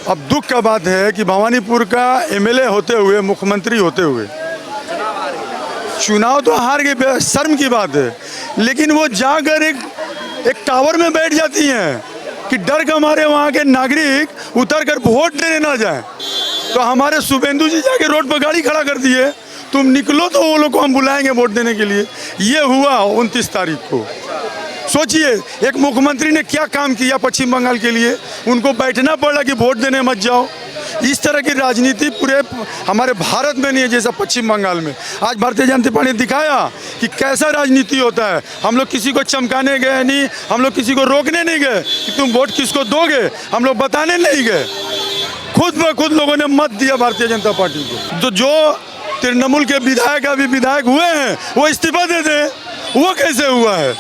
अब दुख का बात है कि भवानीपुर का एमएलए होते हुए, मुख्यमंत्री होते हुए चुनाव तो हार गए, शर्म की बात है। लेकिन वो जाकर एक टावर में बैठ जाती हैं कि डर के मारे वहाँ के नागरिक उतर कर वोट देने ना जाए। तो हमारे शुभेंदु जी जाके रोड पर गाड़ी खड़ा कर दिए, तुम निकलो तो वो लोग को हम बुलाएंगे वोट देने के लिए। ये हुआ 29 तारीख को। सोचिए एक मुख्यमंत्री ने क्या काम किया पश्चिम बंगाल के लिए, उनको बैठना पड़ा कि वोट देने मत जाओ। इस तरह की राजनीति पूरे हमारे भारत में नहीं है जैसा पश्चिम बंगाल में। आज भारतीय जनता पार्टी ने दिखाया कि कैसा राजनीति होता है। हम लोग किसी को चमकाने गए नहीं, हम लोग किसी को रोकने नहीं गए कि तुम वोट किसको दोगे, हम लोग बताने नहीं गए। खुद ब खुद लोगों ने मत दिया भारतीय जनता पार्टी को। तो जो तृणमूल के विधायक अभी विधायक हुए हैं वो इस्तीफा दे दें। वो कैसे हुआ है?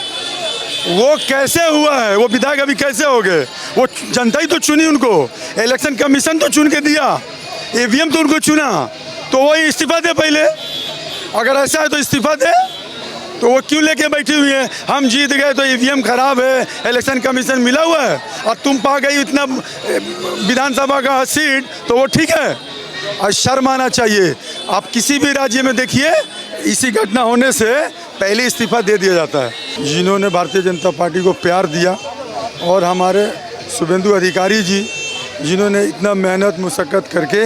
वो कैसे हुआ है? वो विधायक अभी कैसे हो गए? वो जनता ही तो चुनी उनको, इलेक्शन कमीशन तो चुन के दिया, ईवीएम तो उनको चुना, तो वो इस्तीफा दे पहले। अगर ऐसा है तो इस्तीफा दे। तो वो क्यों लेके बैठी हुई है? हम जीत गए तो ईवीएम खराब है, इलेक्शन कमीशन मिला हुआ है, और तुम पा गई इतना विधानसभा का सीट, तो वो ठीक है। और शर्म आना चाहिए। आप किसी भी राज्य में देखिए, इसी घटना होने से पहले इस्तीफा दे दिया जाता है। जिन्होंने भारतीय जनता पार्टी को प्यार दिया और हमारे शुभेंदु अधिकारी जी जिन्होंने इतना मेहनत मुशक्क़त करके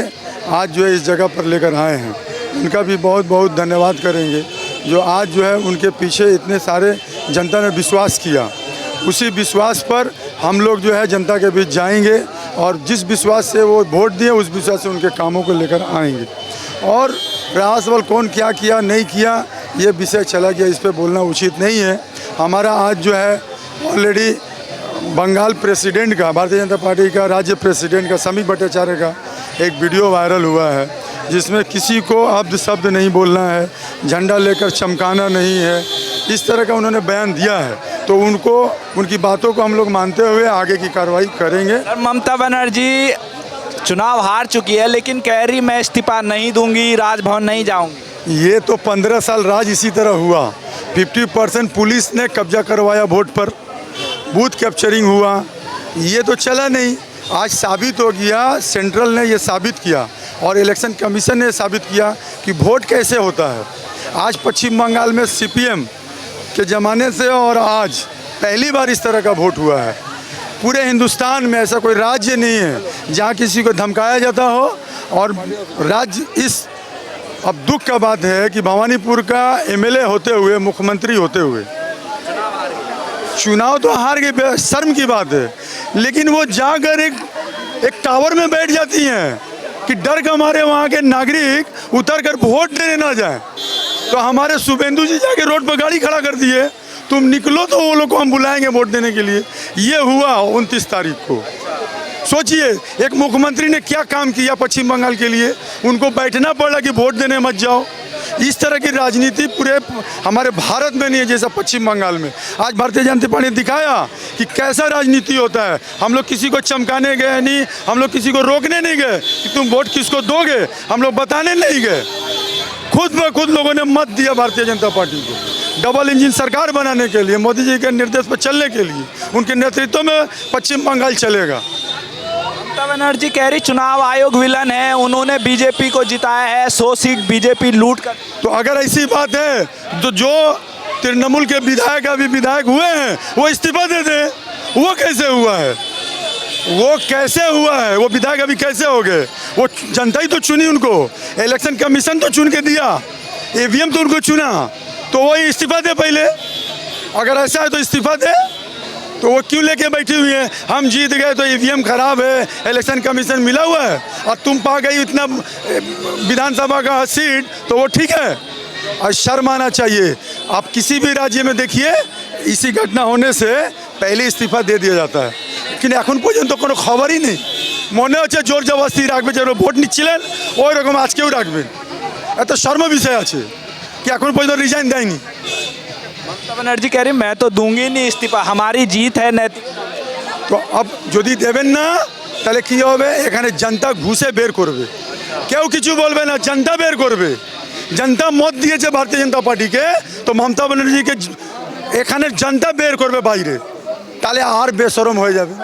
आज जो है इस जगह पर लेकर आए हैं, उनका भी बहुत बहुत धन्यवाद करेंगे। जो आज जो है उनके पीछे इतने सारे जनता ने विश्वास किया, उसी विश्वास पर हम लोग जो है जनता के बीच जाएंगे और जिस विश्वास से वो वोट दिए उस विश्वास से उनके कामों को लेकर आएंगे। और रहा सवाल कौन क्या किया नहीं किया, ये विषय चला गया, इस पर बोलना उचित नहीं है। हमारा आज जो है ऑलरेडी बंगाल प्रेसिडेंट का, भारतीय जनता पार्टी का राज्य प्रेसिडेंट का, समीक भट्टाचार्य का एक वीडियो वायरल हुआ है जिसमें किसी को अब्द शब्द नहीं बोलना है, झंडा लेकर चमकाना नहीं है, इस तरह का उन्होंने बयान दिया है। तो उनको, उनकी बातों को हम लोग मानते हुए आगे की कार्रवाई करेंगे। ममता बनर्जी चुनाव हार चुकी है लेकिन कह रही मैं इस्तीफा नहीं दूंगी, राजभवन नहीं जाऊंगी। ये तो 15 साल राज इसी तरह हुआ। 50% पुलिस ने कब्जा करवाया वोट पर, बूथ कैप्चरिंग हुआ, ये तो चला नहीं। आज साबित हो गया, सेंट्रल ने ये साबित किया और इलेक्शन कमीशन ने साबित किया कि वोट कैसे होता है। आज पश्चिम बंगाल में सीपीएम के ज़माने से और आज पहली बार इस तरह का वोट हुआ है। पूरे हिंदुस्तान में ऐसा कोई राज्य नहीं है जहाँ किसी को धमकाया जाता हो। और राज्य इस, अब दुख का बात है कि भवानीपुर का एमएलए होते हुए, मुख्यमंत्री होते हुए चुनाव तो हार गए, शर्म की बात है। लेकिन वो जाकर एक टावर में बैठ जाती हैं कि डर के मारे वहाँ के नागरिक उतर कर वोट देने ना जाए। तो हमारे शुभेंदु जी जाके रोड पर गाड़ी खड़ा कर दिए, तुम निकलो तो वो लोग को हम बुलाएंगे वोट देने के लिए। ये हुआ 29 तारीख को। सोचिए एक मुख्यमंत्री ने क्या काम किया पश्चिम बंगाल के लिए, उनको बैठना पड़ा कि वोट देने मत जाओ। इस तरह की राजनीति पूरे हमारे भारत में नहीं है जैसा पश्चिम बंगाल में। आज भारतीय जनता पार्टी ने दिखाया कि कैसा राजनीति होता है। हम लोग किसी को चमकाने गए नहीं, हम लोग किसी को रोकने नहीं गए कि तुम वोट किसको दोगे, हम लोग बताने नहीं गए। खुद ब खुद लोगों ने मत दिया भारतीय जनता पार्टी को। डबल इंजन सरकार बनाने के लिए, मोदी जी के निर्देश पर चलने के लिए, उनके नेतृत्व में पश्चिम बंगाल चलेगा। ममता बनर्जी कह रही चुनाव आयोग विलन है, उन्होंने बीजेपी को जिताया है, 100 सीट बीजेपी लूट कर। तो अगर ऐसी बात है तो जो तृणमूल के विधायक अभी विधायक हुए हैं वो इस्तीफा दे दें। वो कैसे हुआ है? वो कैसे हुआ है? वो विधायक अभी कैसे हो गए? वो जनता ही तो चुनी उनको, इलेक्शन कमीशन तो चुन के दिया, ईवीएम तो उनको चुना, तो वो इस्तीफा दे पहले। अगर ऐसा है तो इस्तीफा दे। तो वो क्यों लेके बैठी हुई है? हम जीत गए तो ईवीएम खराब है, इलेक्शन कमीशन मिला हुआ है, और तुम पा गई इतना विधानसभा का सीट, तो वो ठीक है। और शर्म आना चाहिए। आप किसी भी राज्य में देखिए, इसी घटना होने से पहले इस्तीफा दे दिया जाता है। लेकिन এখন পর্যন্ত কোনো খবরই নেই। মনে হচ্ছে জোর জবরদস্তি রাখবে, যেন ভোট নিচ্ছিলেন ওই রকম আজকেও রাখবেন। এত শর্ম বিষয় আছে कि এখন পর্যন্ত রিজাইন দেয়নি। ममता बनर्जी कह रही मैं तो दूंगी नहीं इस्तीफा, हमारी जीत है नैतिक। তো যদি দেবেন না তাহলে কী হবে? এখানে জনতা ঘুষে বের করবে, কেউ কিছু বলবে না, জনতা বের করবে। জনতা মত দিয়েছে ভারতীয় জনতা পার্টিকে, তো মমতা ব্যানার্জিকে এখানে জনতা বের করবে বাইরে, তাহলে আর বেশরম হয়ে যাবে।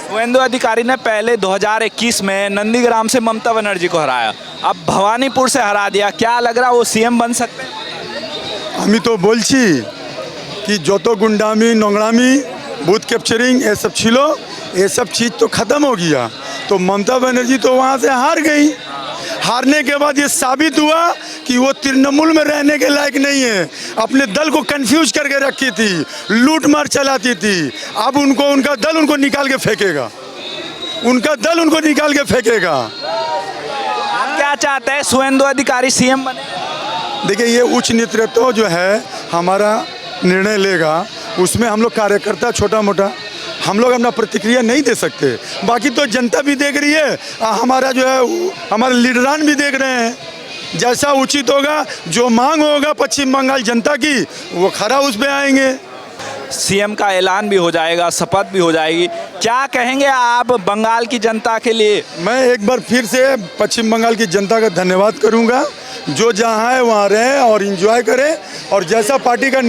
शुभेंदु अधिकारी ने पहले 2021 में नंदीग्राम से ममता बनर्जी को हराया, अब भवानीपुर से हरा दिया। क्या लग रहा है वो सीएम बन सकते हैं? আমি তো বলছি कि যত गुंडामी नोंगड़ामी बूथ कैप्चरिंग ये सब छिलो, ये सब चीज़ तो ख़त्म हो गया। तो ममता बनर्जी तो वहाँ से हार गई। हारने के बाद ये साबित हुआ कि वो तृणमूल में रहने के लायक नहीं है। अपने दल को कंफ्यूज करके रखी थी, लूट मार चलाती थी। अब उनका दल उनको निकाल के फेंकेगा, उनका दल उनको निकाल के फेंकेगा। आप क्या चाहते हैं, शुभेंदु अधिकारी सीएम बने? देखिए, ये उच्च नेतृत्व जो है हमारा निर्णय लेगा, उसमें हम लोग कार्यकर्ता छोटा मोटा हम लोग अपना प्रतिक्रिया नहीं दे सकते। बाकी तो जनता भी देख रही है, हमारा जो है हमारे लीडरान भी देख रहे हैं। जैसा उचित होगा, जो मांग होगा पश्चिम बंगाल जनता की, वो खरा उस पे आएंगे। सीएम का ऐलान भी हो जाएगा, शपथ भी हो जाएगी। क्या कहेंगे आप बंगाल की जनता के लिए? मैं एक बार फिर से पश्चिम बंगाल की जनता का धन्यवाद करूंगा। जो जहां है वहां रहें और एंजॉय करें, और जैसा पार्टी का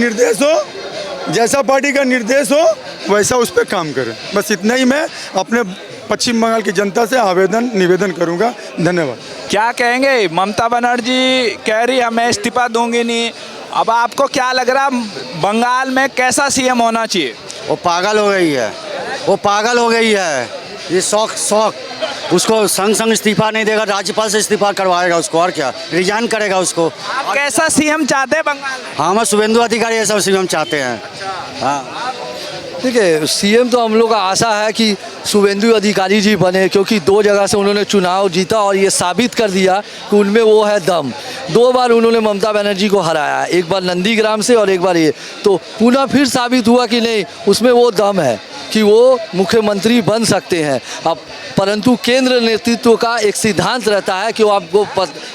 निर्देश हो वैसा उस पर काम करें। बस इतना ही मैं अपने पश्चिम बंगाल की जनता से निवेदन करूंगा। धन्यवाद। क्या कहेंगे, ममता बनर्जी कह रही है मैं इस्तीफा दूंगी नहीं, अब आपको क्या लग रहा बंगाल में कैसा सीएम होना चाहिए? वो पागल हो गई है, वो पागल हो गई है। ये शौक उसको संग इस्तीफा नहीं देगा, राज्यपाल से इस्तीफा करवाएगा उसको, और क्या रिजाइन करेगा उसको। आप कैसा सीएम चाहते हैं बंगाल में? हाँ, हम शुभेंदु अधिकारी ऐसा सीएम चाहते हैं। हाँ, देखिए, सीएम तो हम लोग का आशा है कि शुभेंदु अधिकारी जी बने, क्योंकि 2 जगह से उन्होंने चुनाव जीता और ये साबित कर दिया कि उनमें वो है दम। 2 बार उन्होंने ममता बनर्जी को हराया, एक बार नंदीग्राम से और एक बार ये, तो पुनः फिर साबित हुआ कि नहीं, उसमें वो दम है कि वो मुख्यमंत्री बन सकते हैं। अब परंतु केंद्र नेतृत्व का एक सिद्धांत रहता है कि वो आपको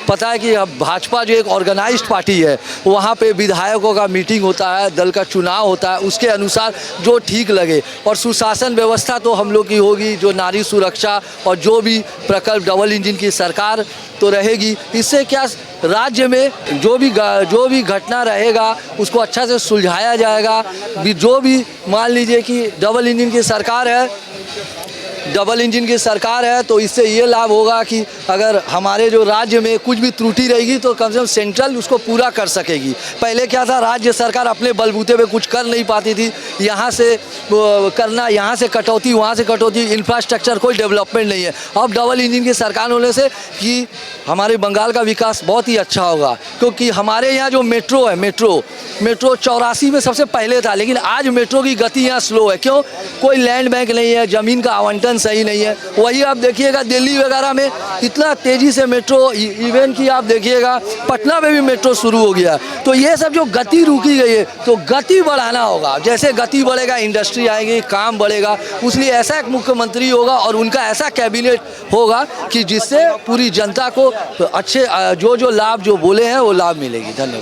पता है कि अब भाजपा जो एक ऑर्गेनाइज्ड पार्टी है, वहाँ पे विधायकों का मीटिंग होता है, दल का चुनाव होता है, उसके अनुसार जो ठीक लगे। और सुशासन व्यवस्था तो हम लोग की होगी, जो नारी सुरक्षा और जो भी प्रकल्प डबल इंजन की सरकार तो रहेगी। इससे क्या राज्य में जो भी घटना रहेगा उसको अच्छा से सुलझाया जाएगा। जो भी मान लीजिए कि डबल इंजन की सरकार है तो इससे ये लाभ होगा कि अगर हमारे जो राज्य में कुछ भी त्रुटि रहेगी तो कम से कम सेंट्रल उसको पूरा कर सकेगी। पहले क्या था, राज्य सरकार अपने बलबूते पे कुछ कर नहीं पाती थी, यहाँ से करना, यहाँ से कटौती, वहाँ से कटौती, इंफ्रास्ट्रक्चर कोई डेवलपमेंट नहीं है। अब डबल इंजन की सरकार होने से कि हमारे बंगाल का विकास बहुत ही अच्छा होगा, क्योंकि हमारे यहाँ जो मेट्रो है, मेट्रो 84 में सबसे पहले था, लेकिन आज मेट्रो की गति यहाँ स्लो है। क्यों? कोई लैंड बैंक नहीं है, ज़मीन का आवंटन सही नहीं है। वही आप देखिएगा दिल्ली वगैरह में इतना तेज़ी से मेट्रो, इवन की आप देखिएगा पटना में भी मेट्रो शुरू हो गया। तो ये सब जो गति रुकी गई है, तो गति बढ़ाना होगा। जैसे गति बढ़ेगा, इंडस्ट्री आएगी, काम बढ़ेगा। इसलिए ऐसा एक मुख्यमंत्री होगा और उनका ऐसा कैबिनेट होगा कि जिससे पूरी जनता को अच्छे जो लाभ जो बोले हैं वो लाभ मिलेगी। धन्यवाद।